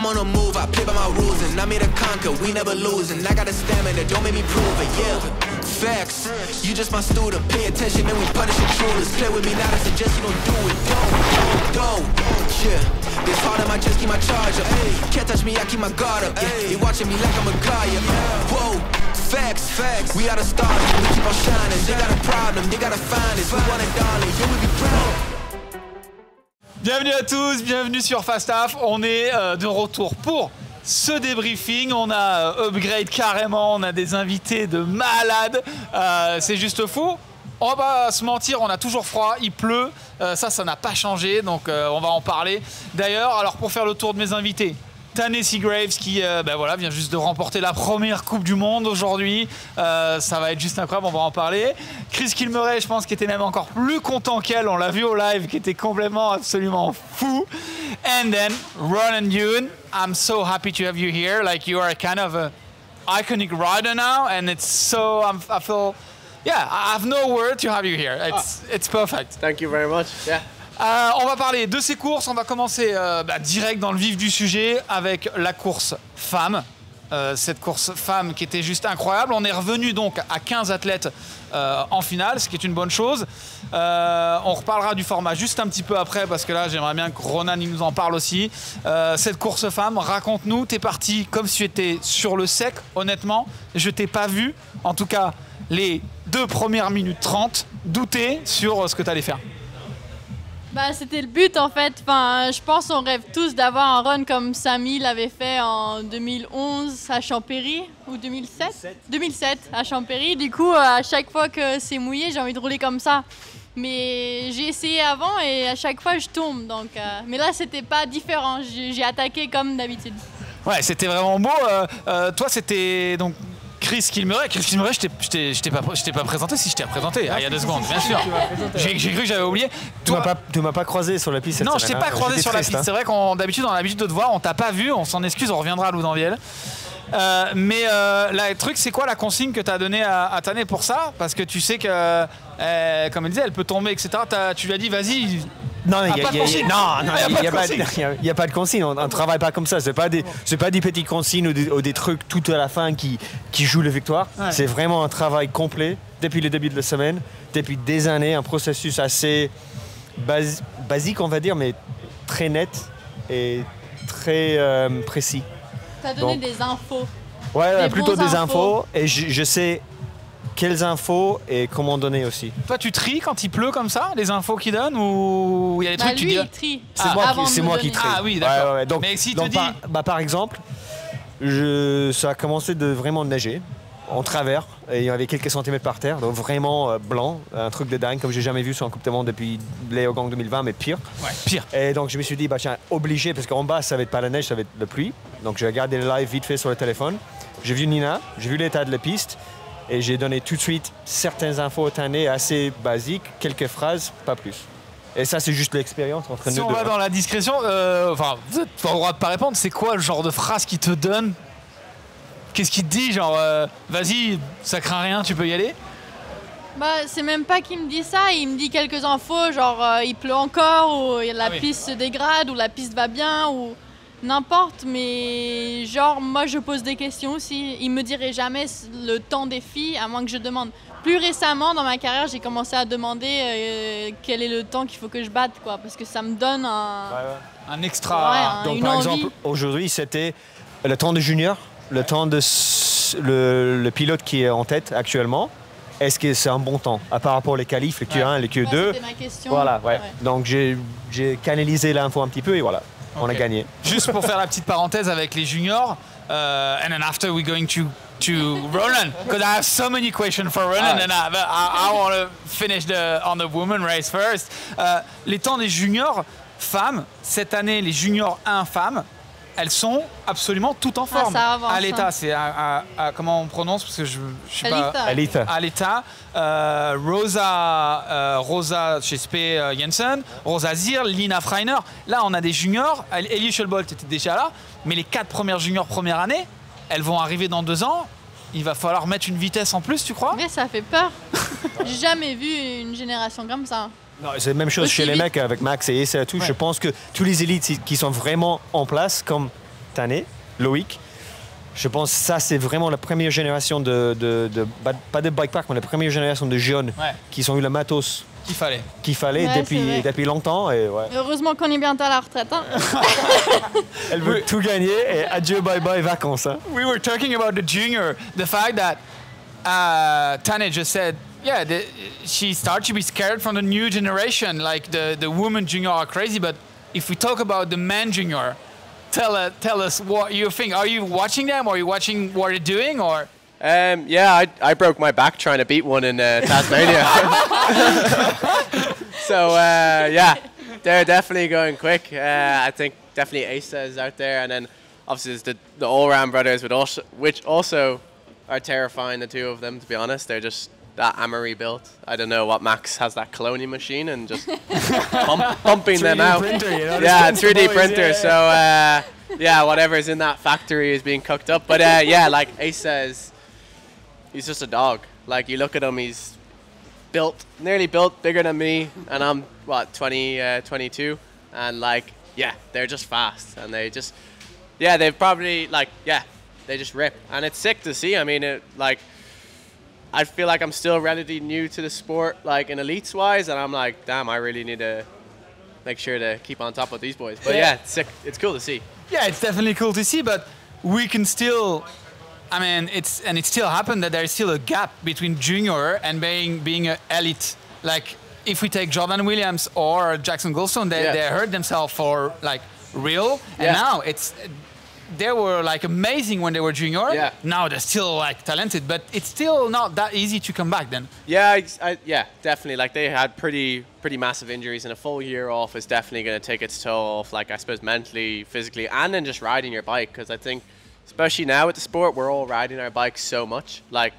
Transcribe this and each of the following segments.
I'm on the move, I play by my rules, and I'm here to conquer, we never lose, and I got a stamina, don't make me prove it, yeah. Facts, you just my student, pay attention and we punish intruders. Play with me now, I suggest you don't do it, don't, yeah. This hard on my chest, keep my charge up, can't touch me, I keep my guard up, yeah. You watching me like I'm a guy, yeah. Whoa, facts, we are the stars, we keep on shining. They got a problem, they gotta find us, we want it, darling, yeah, we be proud. Bienvenue à tous, bienvenue sur Fastaf. On est de retour pour ce débriefing. On a upgrade carrément, on a des invités de malades. C'est juste fou. On va pas se mentir, on a toujours froid, il pleut. Ça n'a pas changé, donc on va en parler. D'ailleurs, alors pour faire le tour de mes invités, Tahnée Seagrave qui voilà, vient juste de remporter la première Coupe du Monde aujourd'hui. Ça va être juste incroyable, on va en parler. Kilmurray, je pense, qui était même encore plus content qu'elle. On l'a vu au live, qui était complètement, absolument fou. And then Ronan Dunne, I'm so happy to have you here. Like, you are a kind of a iconic rider now, and it's so, I feel, yeah, I have no word to have you here. It's perfect. Thank you very much. Yeah. On va parler de ces courses, on va commencer direct dans le vif du sujet avec la course femme. Cette course femme qui était juste incroyable. On est revenu donc à 15 athlètes en finale, ce qui est une bonne chose. On reparlera du format juste un petit peu après parce que là j'aimerais bien que Ronan nous en parle aussi. Cette course femme, raconte-nous, t'es parti comme si tu étais sur le sec, honnêtement. Je t'ai pas vu, en tout cas les 2 premières minutes 30, douter sur ce que tu allais faire. Bah, c'était le but en fait. Enfin, je pense qu'on rêve tous d'avoir un run comme Samy l'avait fait en 2011 à Champéry ou 2007 2007 à Champéry. Du coup, à chaque fois que c'est mouillé, j'ai envie de rouler comme ça. Mais j'ai essayé avant et à chaque fois je tombe. Donc, mais là, c'était pas différent. J'ai attaqué comme d'habitude. Ouais, c'était vraiment beau. Toi, c'était donc Kilmurray, je t'ai pas présenté. Si, je t'ai présenté il y a 2 secondes, bien sûr. J'ai cru que j'avais oublié. Tu m'as pas croisé sur la piste cette semaine. Non, je t'ai pas croisé sur la piste. C'est vrai qu'on d'habitude, on a l'habitude de te voir, on t'a pas vu, on s'en excuse, on reviendra à Loudanvielle. Mais le truc, c'est quoi la consigne que tu as donnée à Tahnée pour ça? Parce que tu sais que, comme elle disait, elle peut tomber, etc. Tu lui as dit, vas-y. Non, il n'y a pas de consigne. On ne travaille pas comme ça. Ce n'est pas des petites consignes ou des trucs tout à la fin qui jouent la victoire. Ouais. C'est vraiment un travail complet depuis le début de la semaine, depuis des années, un processus assez basique, on va dire, mais très net et très précis. Tu as donné des infos. Ouais, plutôt des infos. Et je sais quelles infos et comment donner aussi. Toi, tu tries quand il pleut comme ça, les infos qu'il donne, ou il y a des trucs lui, tu dis... il trie. C'est moi qui trie. Ah oui, d'accord. Ouais. Donc, mais si te dit... par exemple, ça a commencé de vraiment neiger en travers, et il y avait quelques centimètres par terre, donc vraiment blanc, un truc de dingue, comme j'ai jamais vu sur un Coupe du Monde depuis Léogang 2020, mais pire. Ouais, pire. Et donc je me suis dit, tiens, obligé, parce qu'en bas, ça va être pas la neige, ça va être la pluie. Donc j'ai regardé le live vite fait sur le téléphone. J'ai vu Nina, j'ai vu l'état de la piste, et j'ai donné tout de suite certaines infos à Tahnée assez basiques, quelques phrases, pas plus. Et ça, c'est juste l'expérience entre nous deux. Si on va dans la discrétion, enfin, vous n'êtes pas le droit de pas répondre, c'est quoi le genre de phrase qu'il te donne? Qu'est-ce qu'il te dit, genre, vas-y, ça craint rien, tu peux y aller? Bah, c'est même pas qu'il me dit ça, il me dit quelques infos, genre, il pleut encore, ou la piste se dégrade, ou la piste va bien, ou n'importe, mais genre, moi, je pose des questions aussi. Il me dirait jamais le temps des filles, à moins que je demande. Plus récemment, dans ma carrière, j'ai commencé à demander quel est le temps qu'il faut que je batte, quoi, parce que ça me donne un extra. Donc, par exemple, aujourd'hui, c'était le temps de junior. Le temps de le pilote qui est en tête actuellement, est-ce que c'est un bon temps par rapport aux qualifs, le Q1 et le Q2? C'était ma question. Voilà, ouais. Donc j'ai canalisé l'info un petit peu et voilà, on a gagné. Juste pour faire la petite parenthèse avec les juniors, and then after we're going to Ronan, because I have so many questions for Ronan, and I want to finish on the women race first. Les temps des juniors femmes, cette année, les juniors 1 femmes, elles sont absolument toutes en forme. Ça avance, à l'état, c'est comment on prononce parce que je suis pas à l'état. Rosa chez Spee Jensen, Rosa Zir, Lina Freiner. Là, on a des juniors. Ellie Schulbolt était déjà là, mais les 4 premières juniors première année, elles vont arriver dans 2 ans. Il va falloir mettre une vitesse en plus, tu crois? Mais ça fait peur. J'ai jamais vu une génération comme ça. Non, c'est la même chose chez les mecs avec Max et Issa et tout. Ouais. Je pense que tous les élites qui sont vraiment en place, comme Tahnée, Loïc. Je pense que ça, c'est vraiment la première génération pas de bike park, mais la première génération de jeunes qui ont eu le matos qu'il fallait depuis longtemps. Et heureusement qu'on est bientôt à la retraite. Hein. Elle veut tout gagner et adieu, bye bye, vacances. Hein. We were talking about the junior, the fact that Tahnée just said, she started to be scared from the new generation. Like the women junior are crazy, but if we talk about the men junior, tell us what you think. Are you watching them? Are you watching what they're doing, or? I broke my back trying to beat one in Tasmania. So they're definitely going quick. I think definitely Asa is out there, and then obviously there's the all-round brothers, which also are terrifying. The two of them, to be honest, they're just that Amory built. I don't know what Max has, that cloning machine, and just pumping them out. Printer, you know, 3D printer. So whatever's in that factory is being cooked up. But like Ace says, he's just a dog. Like you look at him, he's nearly built, bigger than me, and I'm 22, and they're just fast, and they just they've probably they just rip, and it's sick to see. I mean, I feel like I'm still relatively new to the sport, like in elites wise, and I'm like, damn, I really need to make sure to keep on top of these boys. But it's sick. It's cool to see. Yeah, it's definitely cool to see, but we can still, I mean, it still happened that there is still a gap between junior and being an elite. Like if we take Jordan Williams or Jackson Goldstone, they hurt themselves for like real, and now they were like amazing when they were junior. Yeah. Now they're still like talented, but it's still not that easy to come back then. Yeah, definitely. Like they had pretty massive injuries, and a full year off is definitely going to take its toll off. Like I suppose mentally, physically, and then just riding your bike. Because I think, especially now with the sport, we're all riding our bikes so much. Like,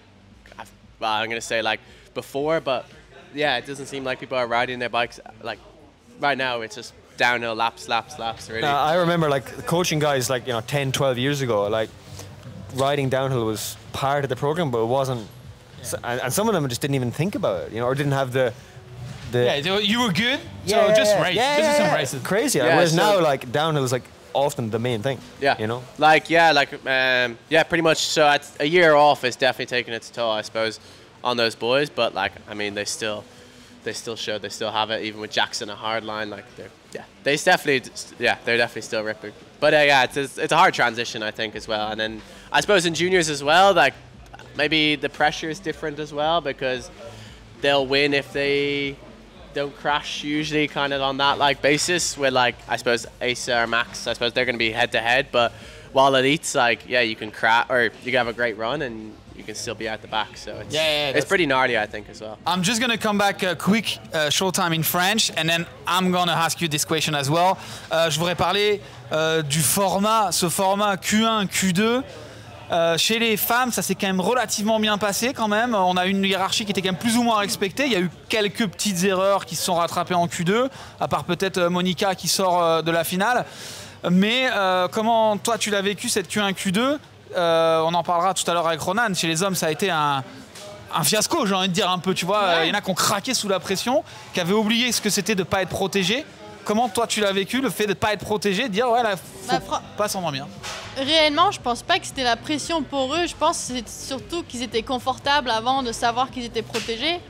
I'm going to say like before, but it doesn't seem like people are riding their bikes like right now. It's just downhill laps really. I remember like coaching guys like 10, 12 years ago, like riding downhill was part of the program, but it wasn't. And some of them just didn't even think about it, or didn't have the. You were good, so just race. Just do some races. Crazy. Whereas now, like downhill is like often the main thing. Pretty much. So a year off is definitely taking its toll, I suppose, on those boys. But like, I mean, they still show, they still have it, even with Jackson a hard line. Like they're definitely still ripping. But it's a hard transition, I think, as well. And then I suppose in juniors as well, like maybe the pressure is different as well, because they'll win if they don't crash, usually kind of on that like basis, where like I suppose Asa or Max, I suppose they're going to be head to head, but while elites, like you can crash or you can have a great run and you can still be at the back, so it's pretty gnarly, I think, as well. I'm just gonna come back quick, short time in French, and then I'm gonna ask you this question as well. Je voudrais parler du format, ce format Q1, Q2. Chez les femmes, ça s'est quand même relativement bien passé quand même. On a une hiérarchie qui était quand même plus ou moins respectée. Il y a eu quelques petites erreurs qui se sont rattrapées en Q2, à part peut-être Monica qui sort de la finale. Mais comment toi tu l'as vécu cette Q1, Q2 ? On en parlera tout à l'heure avec Ronan. Chez les hommes, ça a été un fiasco, j'ai envie de dire un peu. Tu vois, il y en a qui ont craqué sous la pression, qui avaient oublié ce que c'était de ne pas être protégé. Comment toi tu l'as vécu, le fait de ne pas être protégé, de dire faut pas s'endormir? Réellement, je pense pas que c'était la pression pour eux. Je pense que c'est surtout qu'ils étaient confortables avant de savoir qu'ils étaient protégés.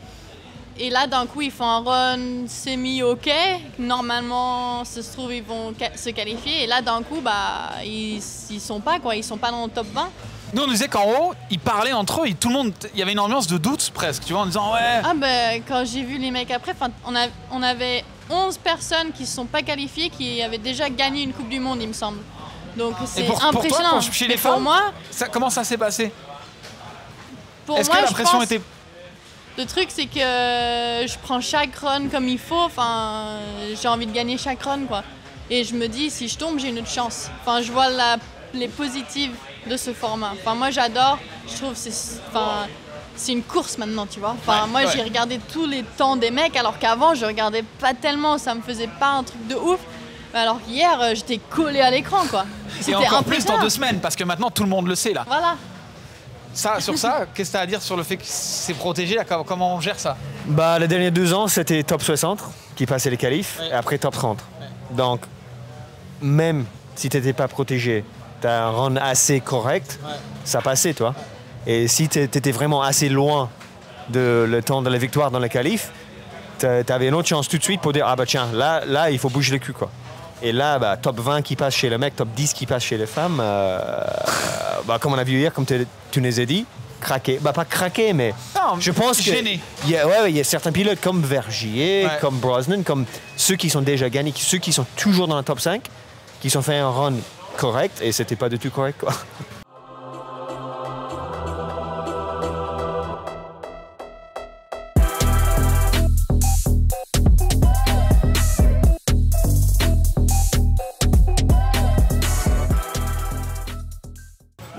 Et là, d'un coup, ils font un run semi-OK. Normalement, ça se trouve, ils vont se qualifier. Et là, d'un coup, ils sont pas, quoi. Ils sont pas dans le top 20. Nous, on nous disait qu'en haut, ils parlaient entre eux. Tout le monde, il y avait une ambiance de doute presque, tu vois, en disant quand j'ai vu les mecs après, on avait 11 personnes qui ne se sont pas qualifiées, qui avaient déjà gagné une Coupe du Monde, il me semble. Donc c'est impressionnant. Pour toi, chez les femmes, pour moi, comment ça s'est passé? Est-ce que la pression était... Le truc, c'est que je prends chaque run comme il faut. Enfin, j'ai envie de gagner chaque run, quoi. Et je me dis, si je tombe, j'ai une autre chance. Enfin, je vois les positives de ce format. Enfin, moi, j'adore. Je trouve que c'est une course maintenant, tu vois. Enfin, j'ai regardé tous les temps des mecs, alors qu'avant, je regardais pas tellement. Ça me faisait pas un truc de ouf. Alors qu'hier, j'étais collé à l'écran, quoi. Et encore plus dans 2 semaines, parce que maintenant, tout le monde le sait, là. Voilà. Sur ça, qu'est-ce que tu as à dire sur le fait que c'est protégé, là, comment on gère ça? Les derniers 2 ans, c'était top 60 qui passait les qualifs, et après top 30. Donc, même si tu n'étais pas protégé, tu as un run assez correct, ça passait, toi. Et si tu étais vraiment assez loin de le temps de la victoire dans le qualif, tu avais une autre chance tout de suite pour dire, ah bah tiens, là il faut bouger le cul, quoi. Et là, bah, top 20 qui passe chez le mec, top 10 qui passe chez les femmes, bah, comme on a vu hier, comme tu nous as dit, craquer. Bah, pas craquer, mais non, je pense gêné. Il y a certains pilotes comme Vergier, comme Brosnan, comme ceux qui sont déjà gagnés, ceux qui sont toujours dans le top 5, qui sont fait un run correct, et c'était pas du tout correct, quoi.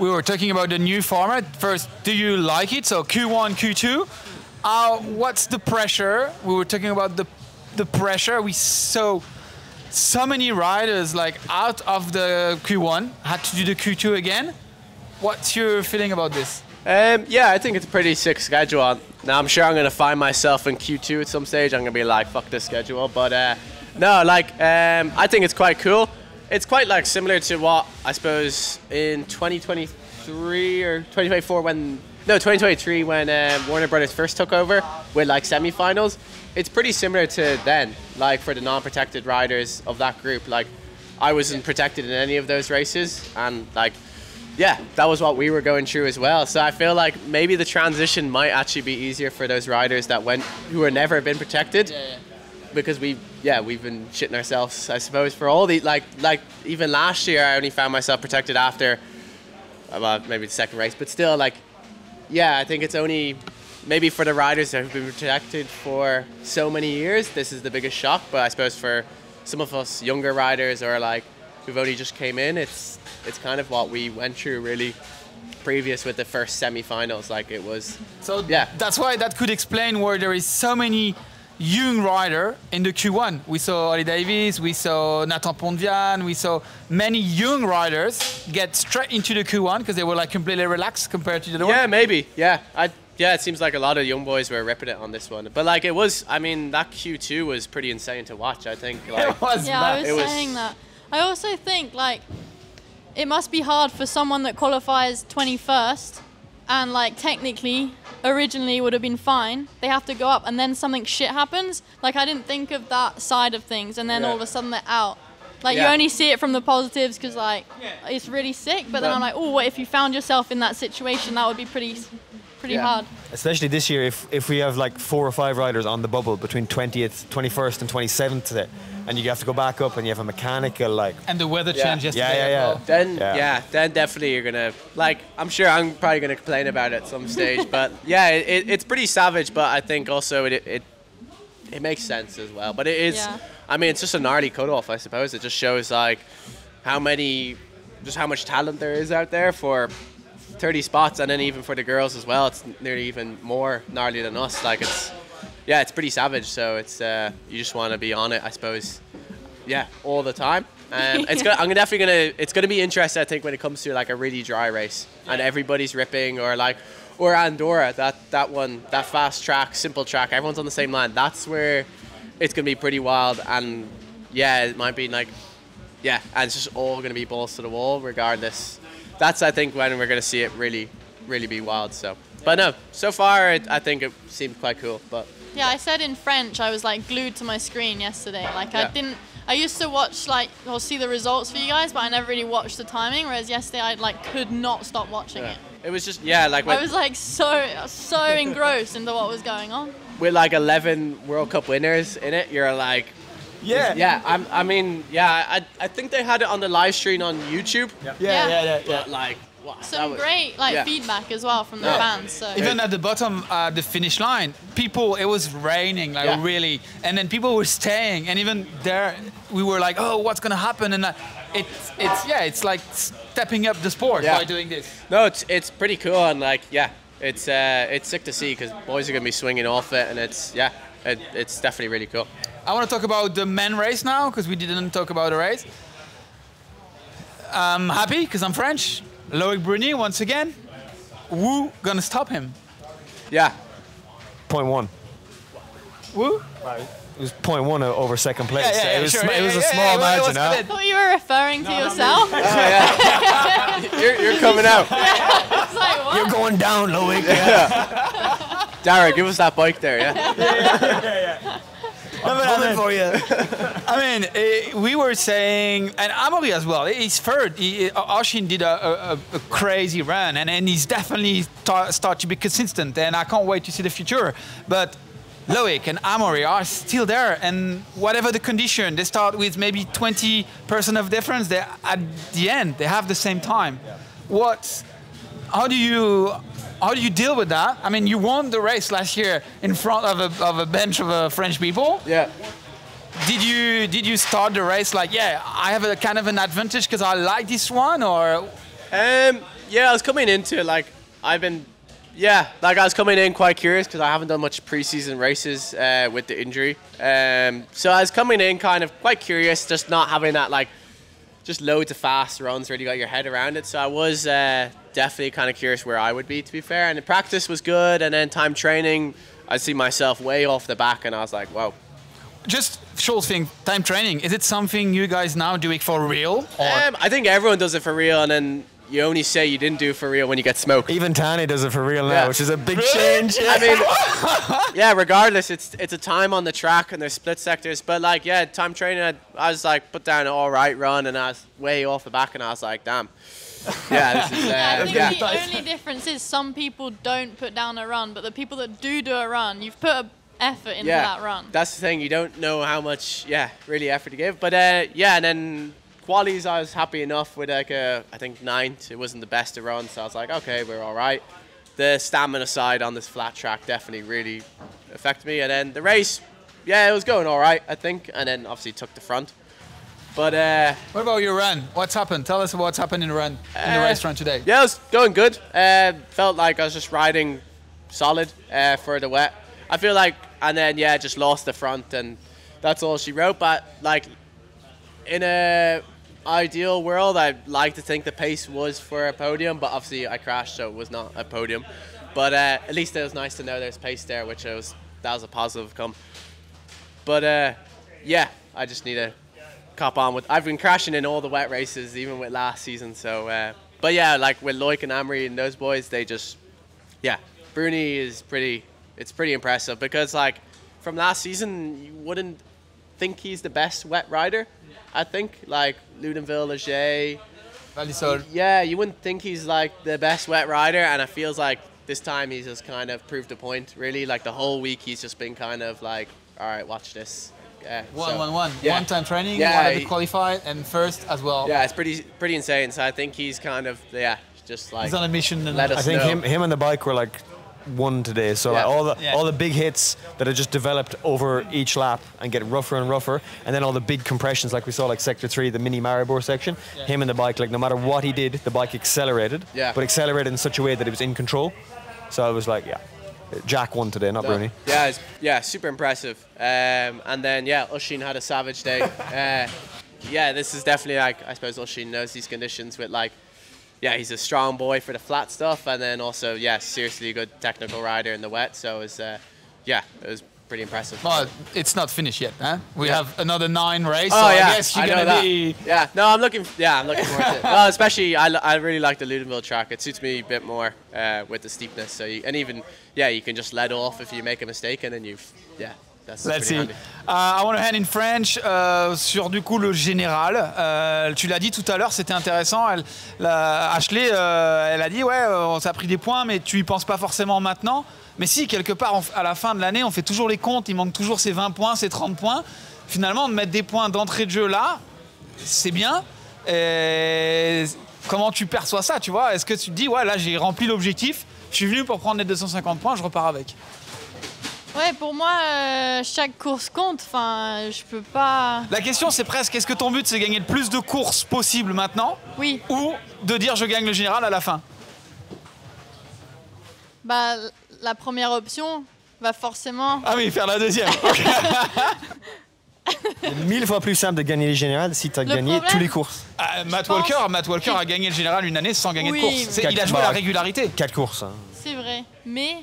We were talking about the new format. First, do you like it? So Q1, Q2. What's the pressure? We were talking about the pressure. We saw so many riders like out of the Q1 had to do the Q2 again. What's your feeling about this? Yeah, I think it's a pretty sick schedule. Now I'm sure I'm gonna find myself in Q2 at some stage. I'm gonna be like, fuck this schedule. But no, like I think it's quite cool. It's quite like similar to what I suppose in 2023 or 2024 2023 when Warner Brothers first took over with like semi-finals. It's pretty similar to then, like for the non-protected riders of that group. Like I wasn't protected in any of those races, and like yeah, that was what we were going through as well. So I feel like maybe the transition might actually be easier for those riders that who were never been protected. Because we've been shitting ourselves, I suppose, for all the like even last year I only found myself protected after maybe the second race, but still like I think it's only maybe for the riders that have been protected for so many years, this is the biggest shock. But I suppose for some of us younger riders or like who've only just came in, it's kind of what we went through really previous with the first semi-finals. Like it was that's why that could explain where there is so many young rider in the Q1. We saw Ollie Davies, we saw Nathan Pontvian, we saw many young riders get straight into the Q1 because they were like completely relaxed compared to the other one. Yeah, maybe. Yeah, it seems like a lot of young boys were ripping it on this one. But like it was, I mean, that Q2 was pretty insane to watch, I think. Like, it was I was saying that. I also think like it must be hard for someone that qualifies 21st and like technically originally would have been fine. They have to go up and then something shit happens. Like I didn't think of that side of things, and then all of a sudden they're out. Like you only see it from the positives because like it's really sick, but then I'm like, oh, what if you found yourself in that situation? That would be pretty hard. Especially this year, if we have like 4 or 5 riders on the bubble between 20th, 21st and 27th, and you have to go back up and you have a mechanical like... And the weather change yesterday. Then definitely you're gonna, like, I'm sure I'm probably gonna complain about it at some stage, but yeah, it's pretty savage, but I think also it makes sense as well. But it is, I mean, it's just a gnarly cutoff, I suppose. It just shows like how much talent there is out there for 30 spots, and then even for the girls as well, it's nearly even more gnarly than us. Like it's pretty savage. So it's you just want to be on it, I suppose. Yeah, all the time. It's gonna be interesting, I think, when it comes to like a really dry race and everybody's ripping, or Andorra, that fast track, simple track, everyone's on the same line. That's where it's gonna be pretty wild, and it might be like and it's just all gonna be balls to the wall regardless. That's, I think, when we're going to see it really, really be wild. So, but no, so far I think it seemed quite cool. But yeah, I said in French I was like glued to my screen yesterday. Like I used to watch or see the results for you guys, but I never really watched the timing. Whereas yesterday I like could not stop watching it. It was just like I was like so engrossed into what was going on. With like 11 World Cup winners in it, you're like. I think they had it on the live stream on YouTube. But like, wow, some great feedback as well from the fans. So. Even at the bottom, the finish line, it was raining really, and then people were staying, and even there, we were like, oh, what's gonna happen? And it's like stepping up the sport by doing this. No, it's pretty cool, and like it's sick to see because boys are gonna be swinging off it, and it's definitely really cool. I want to talk about the men race now because we didn't talk about the race. I'm happy because I'm French. Loic Bruni once again. Woo gonna stop him? Yeah. 0.1. Woo? was 0.1 over second place. Yeah, yeah, it was, sure. it was a Yeah, small yeah, margin. well, Huh? I thought you were referring to yourself. Oh, yeah. you're coming out. It's like, what? You're going down, Loic. Dara, give us that bike there, yeah? I'm coming for you. I mean, we were saying, and Amaury as well, he's third. Oshin did a crazy run, and he's definitely start to be consistent, and I can't wait to see the future. But Loic and Amaury are still there, and whatever the condition, they start with maybe 20% of difference. At the end, they have the same time. How do you deal with that? I mean, you won the race last year in front of a bunch of French people. Yeah. Did you start the race like, yeah, I have a kind of an advantage because I like this one, or? Yeah, I was coming into it like I was coming in quite curious because I haven't done much preseason races with the injury. So I was coming in kind of quite curious, just not having that like just loads of fast runs where you got your head around it. So I was definitely kind of curious where I would be, to be fair. And the practice was good, and then time training, I see myself way off the back, and I was like, wow. Just short thing, time training. Is it something you guys now doing for real? I think everyone does it for real, and then you only say you didn't do it for real when you get smoked. Even Tahnée does it for real now, Yeah. which is a big change. I mean, yeah, regardless, it's a time on the track and there's split sectors. But like, yeah, time training, I was like, put down an all right run, and I was way off the back, and I was like, damn. Yeah, this is, I think the only difference is some people don't put down a run, but the people that do a run, you've put effort into that run. That's the thing. You don't know how much, really effort to give. But yeah, and then qualies, I was happy enough with like I think 9th. It wasn't the best to run, so I was like, okay, we're all right. The stamina side on this flat track definitely really affected me. And then the race, yeah, it was going all right, I think. And then obviously took the front. But what about your run? What's happened? Tell us what's happened in the run, in the race run today. Yeah, it was going good. Felt like I was just riding solid for the wet. I feel like, and then just lost the front, and that's all she wrote. But like, in a ideal world, I'd like to think the pace was for a podium, but obviously I crashed, so it was not a podium. But at least it was nice to know there's pace there, that was a positive come. But yeah, I just need to cop on with. I've been crashing in all the wet races, even with last season. So, but yeah, like with Loic and Amaury and those boys, they just, Bruni is it's pretty impressive, because like from last season, you wouldn't think he's the best wet rider. I think like Ludenville, Leger, Valisol. yeah, you wouldn't think he's like the best wet rider, and it feels like this time he's just kind of proved a point. Really, like the whole week he's just been kind of like, all right, watch this. Yeah, One. Yeah. One time training, Yeah, one qualified, and first as well. Yeah, it's pretty insane. So I think he's kind of just like He's on a mission. And let us I think know. him and the bike were like one today. So like all the big hits that are just developed over each lap and get rougher and rougher, and then all the big compressions like we saw like sector 3, the mini Maribor section. Yeah. Him and the bike, like no matter what he did, the bike accelerated. Yeah. But accelerated in such a way that it was in control. So I was like, Jack won today, not Bruni. Yeah, super impressive. And then Oshin had a savage day. This is definitely like, I suppose Oshin knows these conditions with like, he's a strong boy for the flat stuff, and then also seriously a good technical rider in the wet. So it was it was pretty impressive. Well, it's not finished yet, huh? We have another 9 races. Oh so yeah, I guess you're gonna be. Yeah, no, I'm looking forward to it. Well, especially I really like the Ludenville track. It suits me a bit more with the steepness. So you can just let off if you make a mistake, and then that's Let's see. handy. I want to hand in French sur du coup le général. Tu l'as dit tout à l'heure, c'était intéressant. Ashley, elle a dit on s'est pris des points, mais tu y penses pas forcément maintenant. Mais si, quelque part, à la fin de l'année, on fait toujours les comptes, il manque toujours ces 20 points, ces 30 points. Finalement, de mettre des points d'entrée de jeu là, c'est bien. Et comment tu perçois ça, tu vois? Est-ce que tu te dis, là, j'ai rempli l'objectif, je suis venu pour prendre les 250 points, je repars avec? Ouais, pour moi, chaque course compte. Enfin, je peux pas. La question, c'est presque, est-ce que ton but, c'est gagner le plus de courses possible maintenant? Oui. Ou de dire, je gagne le général à la fin? Bah, la première option va forcément. Ah oui, faire la deuxième. 1000 fois plus simple de gagner les générales si tu as gagné toutes les courses. Matt Walker a gagné le général une année sans gagner de course. Il a joué la régularité. 4 courses. Hein. C'est vrai. Mais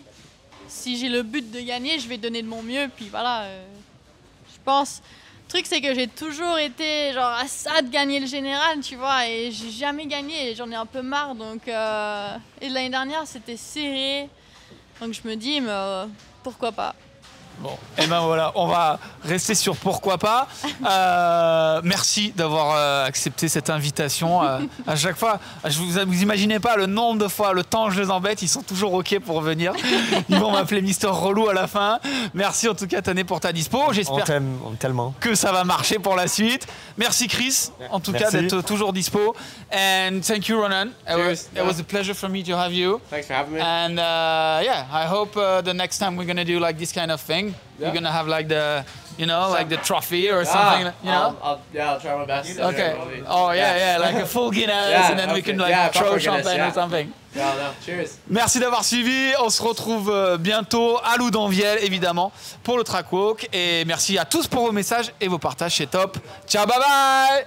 si j'ai le but de gagner, je vais donner de mon mieux. Puis voilà, pense. Le truc, c'est que j'ai toujours été genre à ça de gagner le général, tu vois, et j'ai jamais gagné, et j'en ai un peu marre. Donc, et l'année dernière, c'était serré. Donc je me dis, mais pourquoi pas. Bon, et ben voilà, on va rester sur pourquoi pas. Merci d'avoir accepté cette invitation. À chaque fois, vous imaginez pas le nombre de fois, le temps que je les embête, ils sont toujours OK pour venir. Ils vont m'appeler Mister Relou à la fin. Merci en tout cas, Tahnée, pour ta dispo. J'espère tellement que ça va marcher pour la suite. Merci Chris, en tout cas, d'être toujours dispo. And thank you, Ronan. It was a pleasure for me to have you. Thanks for having me. And yeah, I hope the next time we're gonna do like this kind of thing. Yeah. You're gonna have like the, like the trophy or something, you know? I'll try my best. Okay. Oh yeah, like a full Guinness, and then we can like throw champagne or something. Yeah, no, cheers. Merci d'avoir suivi. On se retrouve bientôt à Loudanvielle, évidemment, pour le track walk. Et merci à tous pour vos messages et vos partages. C'est top. Ciao, bye bye.